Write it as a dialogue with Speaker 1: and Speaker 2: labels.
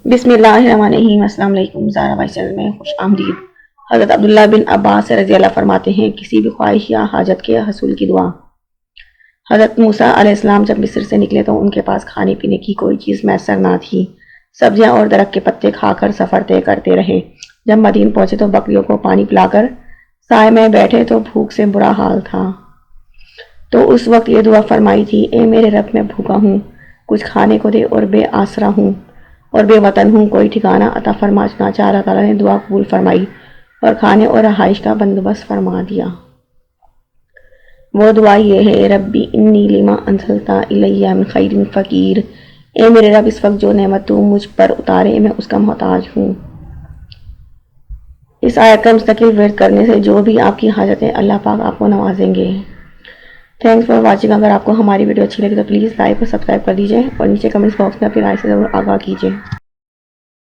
Speaker 1: بسم اللہ الرحمن الرحیم۔ السلام علیکم۔ زہرا بھائی چینل میں خوش آمدید۔ حضرت عبداللہ بن عباس رضی اللہ فرماتے ہیں، کسی بھی خواہش یا حاجت کے حصول کی دعا۔ حضرت موسیٰ علیہ السلام جب مصر سے نکلے تو ان کے پاس کھانے پینے کی کوئی چیز میسر نہ تھی۔ سبزیاں اور درخت کے پتے کھا کر سفر طے کرتے رہے۔ جب مدین پہنچے تو بکریوں کو پانی پلا کر سائے میں بیٹھے تو بھوک سے برا حال تھا۔ تو اس وقت یہ دعا فرمائی تھی، اے میرے رب، میں بھوکا ہوں، کچھ کھانے کو دے، اور بے آسرا ہوں اور بے وطن ہوں، کوئی ٹھکانہ عطا فرما۔ چنانچہ اللہ تعالیٰ نے دعا قبول فرمائی اور کھانے اور رہائش کا بندوبست فرما دیا۔ وہ دعا یہ ہے، ربی انی لما انزلت الی من خیر فقیر، اے میرے رب، اس وقت جو نعمت تو مجھ پر اتارے میں اس کا محتاج ہوں۔ اس آیت کا مستقل ورد کرنے سے جو بھی آپ کی حاجتیں اللہ پاک آپ کو نوازیں گے۔ Thanks for watching. اگر آپ کو ہماری ویڈیو اچھی لگی تو پلیز لائک اور سبسکرائب کر دیجیے اور نیچے کمنٹس باکس میں اپنی رائے سے ضرور آگاہ کیجیے۔